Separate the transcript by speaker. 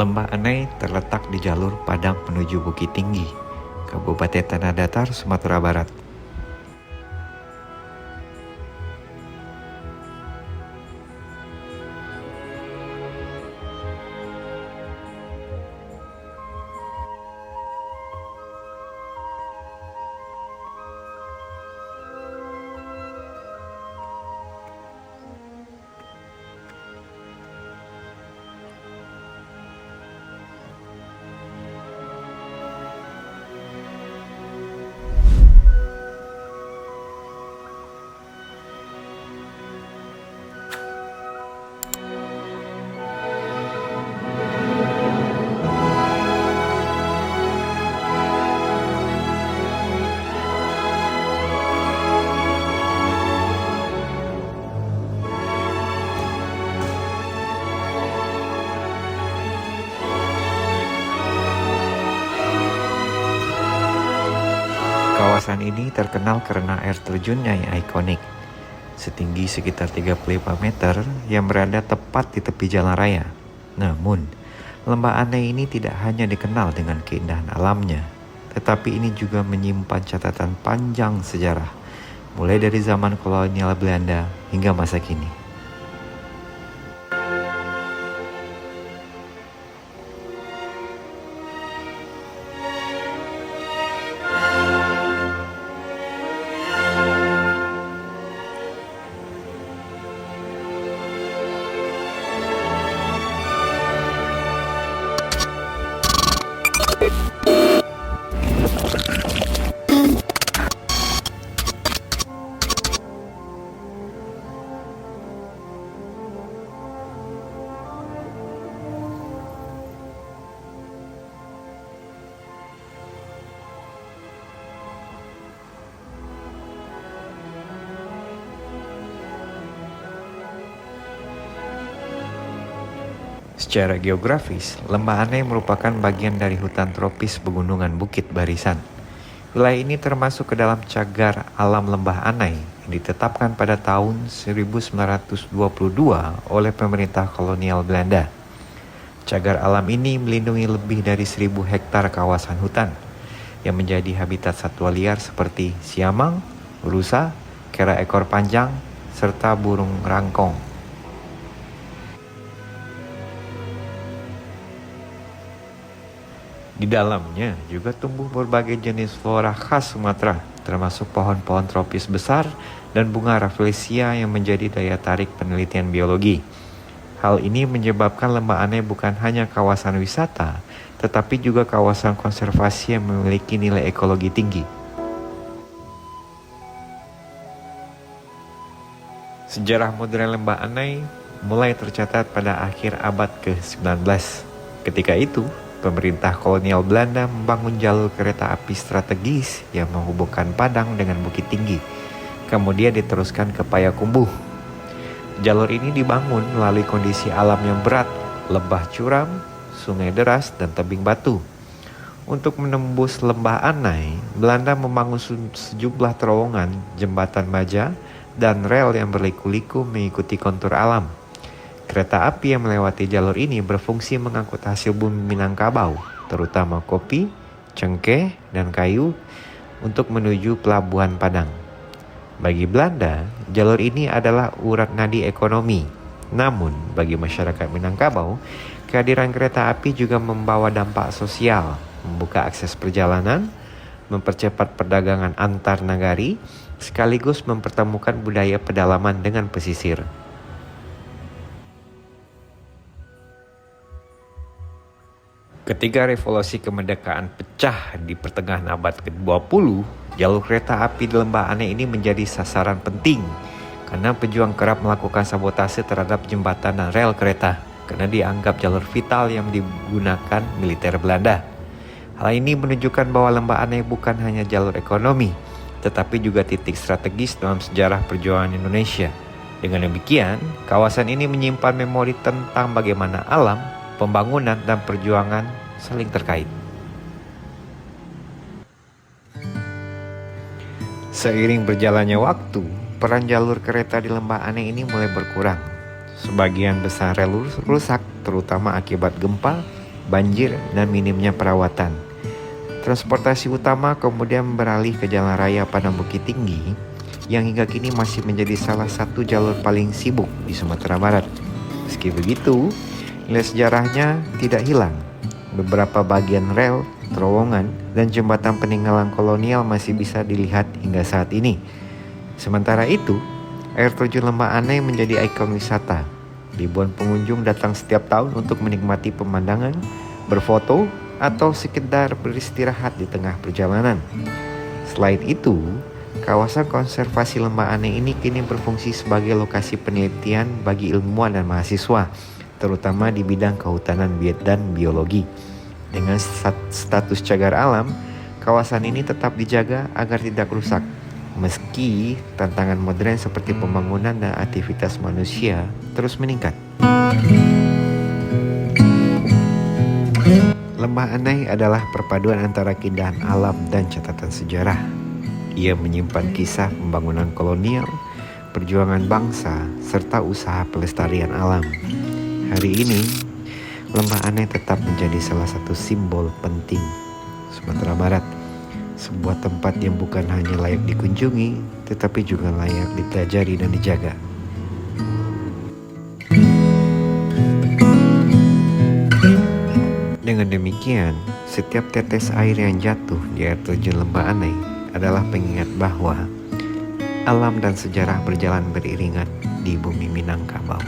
Speaker 1: Lembah Anai terletak di jalur Padang menuju Bukit Tinggi, Kabupaten Tanah Datar, Sumatera Barat. Kawasan ini terkenal karena air terjunnya yang ikonik, setinggi sekitar 35 meter yang berada tepat di tepi jalan raya. Namun, Lembah Anai ini tidak hanya dikenal dengan keindahan alamnya, tetapi ini juga menyimpan catatan panjang sejarah, mulai dari zaman kolonial Belanda hingga masa kini. Secara geografis, Lembah Anai merupakan bagian dari hutan tropis pegunungan Bukit Barisan. Wilayah ini termasuk ke dalam cagar alam Lembah Anai yang ditetapkan pada tahun 1922 oleh pemerintah kolonial Belanda. Cagar alam ini melindungi lebih dari 1.000 hektar kawasan hutan yang menjadi habitat satwa liar seperti siamang, rusa, kera ekor panjang, serta burung rangkong. Di dalamnya juga tumbuh berbagai jenis flora khas Sumatera, termasuk pohon-pohon tropis besar dan bunga rafflesia yang menjadi daya tarik penelitian biologi. Hal ini menyebabkan Lembah Anai bukan hanya kawasan wisata, tetapi juga kawasan konservasi yang memiliki nilai ekologi tinggi. Sejarah modern Lembah Anai mulai tercatat pada akhir abad ke-19. Ketika itu, pemerintah kolonial Belanda membangun jalur kereta api strategis yang menghubungkan Padang dengan Bukit Tinggi, kemudian diteruskan ke Payakumbuh. Jalur ini dibangun melalui kondisi alam yang berat, lembah curam, sungai deras, dan tebing batu. Untuk menembus Lembah Anai, Belanda membangun sejumlah terowongan, jembatan baja, dan rel yang berliku-liku mengikuti kontur alam. Kereta api yang melewati jalur ini berfungsi mengangkut hasil bumi Minangkabau, terutama kopi, cengkeh, dan kayu, untuk menuju pelabuhan Padang. Bagi Belanda, jalur ini adalah urat nadi ekonomi. Namun, bagi masyarakat Minangkabau, kehadiran kereta api juga membawa dampak sosial, membuka akses perjalanan, mempercepat perdagangan antar nagari, sekaligus mempertemukan budaya pedalaman dengan pesisir. Ketika revolusi kemerdekaan pecah di pertengahan abad ke-20, jalur kereta api di Lembah Anai ini menjadi sasaran penting karena pejuang kerap melakukan sabotase terhadap jembatan dan rel kereta karena dianggap jalur vital yang digunakan militer Belanda. Hal ini menunjukkan bahwa Lembah Anai bukan hanya jalur ekonomi, tetapi juga titik strategis dalam sejarah perjuangan Indonesia. Dengan demikian, kawasan ini menyimpan memori tentang bagaimana alam, pembangunan, dan perjuangan saling terkait. Seiring berjalannya waktu, peran jalur kereta di Lembah Anai ini mulai berkurang. Sebagian besar rel rusak, terutama akibat gempa, banjir, dan minimnya perawatan. Transportasi utama kemudian beralih ke jalan raya Padang Bukit Tinggi yang hingga kini masih menjadi salah satu jalur paling sibuk di Sumatera Barat. Meski begitu, nilai sejarahnya tidak hilang. Beberapa bagian rel, terowongan, dan jembatan peninggalan kolonial masih bisa dilihat hingga saat ini. Sementara itu, air terjun Lembah Anai menjadi ikon wisata. Ribuan pengunjung datang setiap tahun untuk menikmati pemandangan, berfoto, atau sekedar beristirahat di tengah perjalanan. Selain itu, kawasan konservasi Lembah Anai ini kini berfungsi sebagai lokasi penelitian bagi ilmuwan dan mahasiswa, terutama di bidang kehutanan dan biologi. Dengan status cagar alam, kawasan ini tetap dijaga agar tidak rusak, meski tantangan modern seperti pembangunan dan aktivitas manusia terus meningkat. Lembah Anai adalah perpaduan antara keindahan alam dan catatan sejarah. Ia menyimpan kisah pembangunan kolonial, perjuangan bangsa, serta usaha pelestarian alam. Hari ini, Lembah Anai tetap menjadi salah satu simbol penting Sumatera Barat. Sebuah tempat yang bukan hanya layak dikunjungi, tetapi juga layak dipelajari dan dijaga. Dengan demikian, setiap tetes air yang jatuh di air terjun Lembah Anai adalah pengingat bahwa alam dan sejarah berjalan beriringan di bumi Minangkabau.